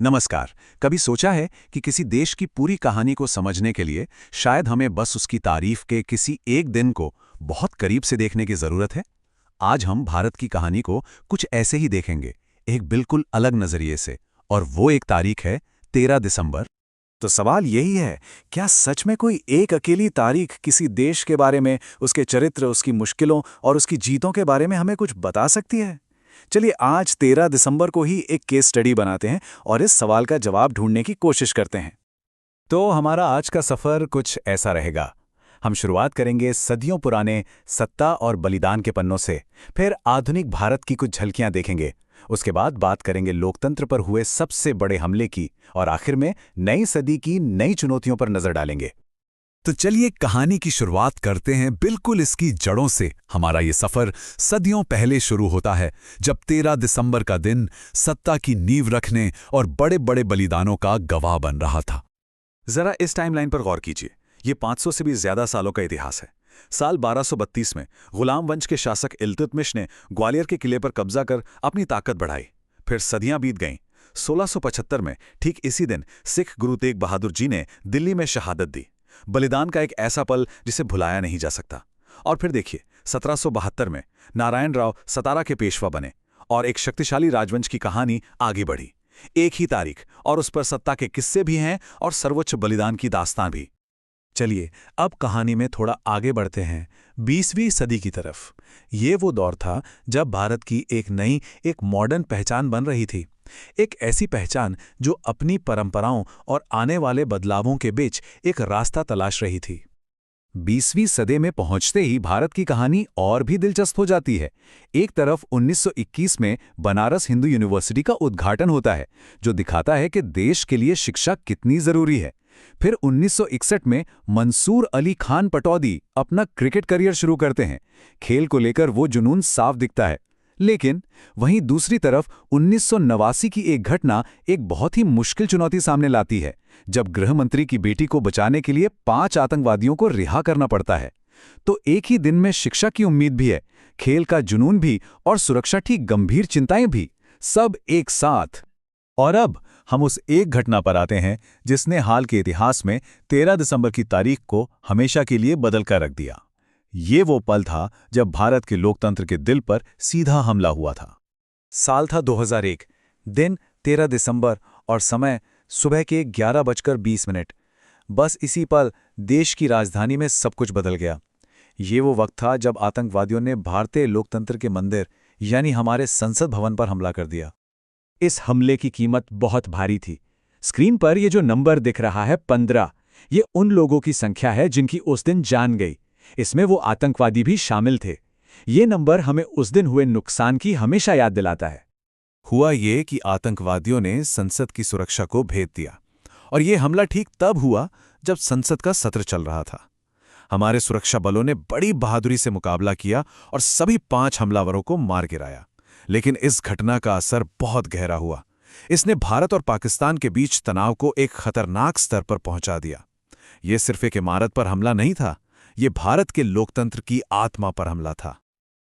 नमस्कार। कभी सोचा है कि किसी देश की पूरी कहानी को समझने के लिए शायद हमें बस उसकी तारीफ के किसी एक दिन को बहुत करीब से देखने की जरूरत है। आज हम भारत की कहानी को कुछ ऐसे ही देखेंगे, एक बिल्कुल अलग नजरिए से। और वो एक तारीख है 13 दिसंबर। तो सवाल यही है, क्या सच में कोई एक अकेली तारीख किसी देश के बारे में, उसके चरित्र, उसकी मुश्किलों और उसकी जीतों के बारे में हमें कुछ बता सकती है? चलिए आज 13 दिसंबर को ही एक केस स्टडी बनाते हैं और इस सवाल का जवाब ढूंढने की कोशिश करते हैं। तो हमारा आज का सफर कुछ ऐसा रहेगा। हम शुरुआत करेंगे सदियों पुराने सत्ता और बलिदान के पन्नों से, फिर आधुनिक भारत की कुछ झलकियां देखेंगे। उसके बाद बात करेंगे लोकतंत्र पर हुए सबसे बड़े हमले की, और आखिर में नई सदी की नई चुनौतियों पर नजर डालेंगे। तो चलिए कहानी की शुरुआत करते हैं बिल्कुल इसकी जड़ों से। हमारा ये सफर सदियों पहले शुरू होता है, जब 13 दिसंबर का दिन सत्ता की नींव रखने और बड़े बड़े बलिदानों का गवाह बन रहा था। जरा इस टाइमलाइन पर गौर कीजिए। ये 500 से भी ज्यादा सालों का इतिहास है। साल 1232 में गुलाम वंश के शासक इल्तुतमिश ने ग्वालियर के किले पर कब्जा कर अपनी ताकत बढ़ाई। फिर सदियां बीत गईं। 1675 में ठीक इसी दिन सिख गुरु तेग बहादुर जी ने दिल्ली में शहादत दी। बलिदान का एक ऐसा पल जिसे भुलाया नहीं जा सकता। और फिर देखिए 1772 में नारायण राव सतारा के पेशवा बने और एक शक्तिशाली राजवंश की कहानी आगे बढ़ी। एक ही तारीख और उस पर सत्ता के किस्से भी हैं और सर्वोच्च बलिदान की दास्तान भी। चलिए अब कहानी में थोड़ा आगे बढ़ते हैं, 20वीं सदी की तरफ। ये वो दौर था जब भारत की एक नई, एक मॉडर्न पहचान बन रही थी। एक ऐसी पहचान जो अपनी परंपराओं और आने वाले बदलावों के बीच एक रास्ता तलाश रही थी। 20वीं सदी में पहुंचते ही भारत की कहानी और भी दिलचस्प हो जाती है। एक तरफ 1921 में बनारस हिंदू यूनिवर्सिटी का उद्घाटन होता है, जो दिखाता है कि देश के लिए शिक्षा कितनी जरूरी है। फिर 1961 में मंसूर अली खान पटौदी अपना क्रिकेट करियर शुरू करते हैं। खेल को लेकर वो जुनून साफ दिखता है। लेकिन वहीं दूसरी तरफ 1989 की एक घटना एक बहुत ही मुश्किल चुनौती सामने लाती है, जब गृह मंत्री की बेटी को बचाने के लिए 5 आतंकवादियों को रिहा करना पड़ता है। तो एक ही दिन में शिक्षा की उम्मीद भी है, खेल का जुनून भी और सुरक्षा की गंभीर चिंताएं भी, सब एक साथ। और अब हम उस एक घटना पर आते हैं जिसने हाल के इतिहास में 13 दिसंबर की तारीख को हमेशा के लिए बदल कर रख दिया। ये वो पल था जब भारत के लोकतंत्र के दिल पर सीधा हमला हुआ था। साल था 2001, दिन 13 दिसंबर और समय सुबह के 11:20। बस इसी पल देश की राजधानी में सब कुछ बदल गया। ये वो वक्त था जब आतंकवादियों ने भारतीय लोकतंत्र के मंदिर यानी हमारे संसद भवन पर हमला कर दिया। इस हमले की कीमत बहुत भारी थी। स्क्रीन पर ये जो नंबर दिख रहा है 15, ये उन लोगों की संख्या है जिनकी उस दिन जान गई। इसमें वो आतंकवादी भी शामिल थे। ये नंबर हमें उस दिन हुए नुकसान की हमेशा याद दिलाता है। हुआ ये कि आतंकवादियों ने संसद की सुरक्षा को भेद दिया, और ये हमला ठीक तब हुआ जब संसद का सत्र चल रहा था। हमारे सुरक्षा बलों ने बड़ी बहादुरी से मुकाबला किया और सभी 5 हमलावरों को मार गिराया। लेकिन इस घटना का असर बहुत गहरा हुआ। इसने भारत और पाकिस्तान के बीच तनाव को एक खतरनाक स्तर पर पहुंचा दिया। यह सिर्फ एक इमारत पर हमला नहीं था, ये भारत के लोकतंत्र की आत्मा पर हमला था।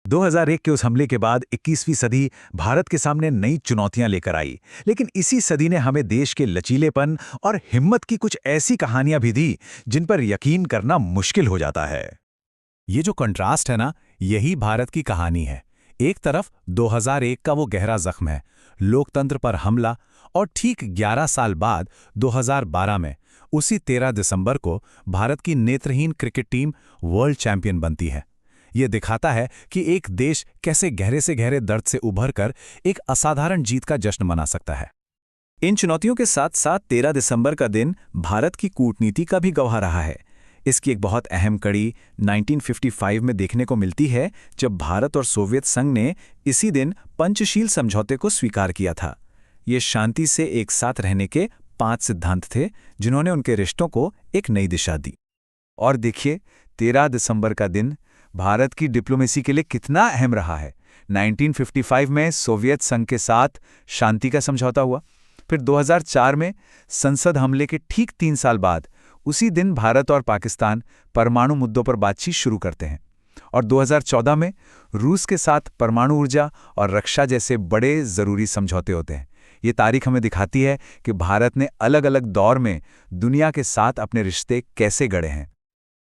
2001 के उस हमले के बाद 21वीं सदी भारत के सामने नई चुनौतियां लेकर आई। लेकिन इसी सदी ने हमें देश के लचीलेपन और हिम्मत की कुछ ऐसी कहानियां भी दी जिन पर यकीन करना मुश्किल हो जाता है। ये जो कंट्रास्ट है ना, यही भारत की कहानी है। एक तरफ 2001 का वो गहरा जख्म है, लोकतंत्र पर हमला, और ठीक 11 साल बाद 2012 में उसी 13 दिसंबर को भारत की नेत्रहीन क्रिकेट टीम वर्ल्ड चैंपियन बनती है। ये दिखाता है कि एक देश कैसे गहरे से गहरे दर्द से उभरकर एक असाधारण जीत का जश्न मना सकता है। इन चुनौतियों के साथ साथ 13 दिसंबर का दिन भारत की कूटनीति का भी गवाह रहा है। इसकी एक बहुत अहम कड़ी 1955 में देखने को मिलती है, जब भारत और सोवियत संघ ने इसी दिन पंचशील समझौते को स्वीकार किया था। ये शांति से एक साथ रहने के 5 सिद्धांत थे जिन्होंने उनके रिश्तों को एक नई दिशा दी। और देखिए 13 दिसंबर का दिन भारत की डिप्लोमेसी के लिए कितना अहम रहा है। 1955 में सोवियत संघ के साथ शांति का समझौता हुआ। फिर 2004 में संसद हमले के ठीक 3 साल बाद उसी दिन भारत और पाकिस्तान परमाणु मुद्दों पर बातचीत शुरू करते हैं। और 2014 में रूस के साथ परमाणु ऊर्जा और रक्षा जैसे बड़े जरूरी समझौते होते हैं। ये तारीख हमें दिखाती है कि भारत ने अलग अलग दौर में दुनिया के साथ अपने रिश्ते कैसे गढ़े हैं।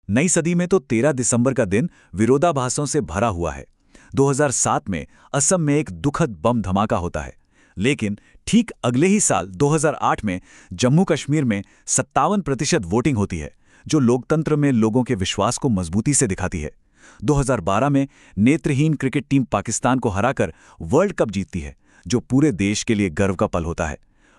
नई सदी में तो 13 दिसंबर का दिन विरोधाभासों से भरा हुआ है। 2007 में असम में एक दुखद बम धमाका होता है, लेकिन ठीक अगले ही साल 2008 में जम्मू कश्मीर में 57% वोटिंग होती है, जो लोकतंत्र में लोगों के विश्वास को मजबूती से दिखाती है। 2012 में नेत्रहीन क्रिकेट टीम पाकिस्तान को हराकर वर्ल्ड कप जीतती है, जो पूरे देश के लिए गर्व का पल होता है।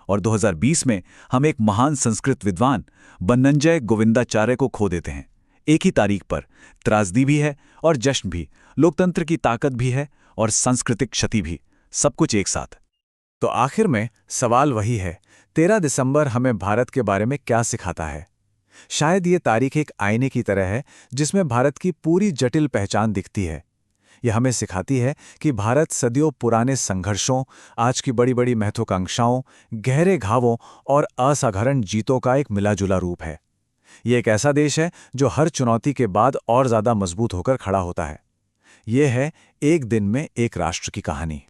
और 2020 में हम एक महान संस्कृत विद्वान बन्नंजय गोविंदाचार्य को खो देते हैं। एक ही तारीख पर त्रासदी भी है और जश्न भी, लोकतंत्र की ताकत भी है और सांस्कृतिक क्षति भी, सब कुछ एक साथ। तो आखिर में सवाल वही है, 13 दिसंबर हमें भारत के बारे में क्या सिखाता है? शायद ये तारीख एक आईने की तरह है जिसमें भारत की पूरी जटिल पहचान दिखती है। यह हमें सिखाती है कि भारत सदियों पुराने संघर्षों, आज की बड़ी बड़ी महत्वाकांक्षाओं, गहरे घावों और असाधारण जीतों का एक मिलाजुला रूप है। ये एक ऐसा देश है जो हर चुनौती के बाद और ज़्यादा मजबूत होकर खड़ा होता है। ये है एक दिन में एक राष्ट्र की कहानी।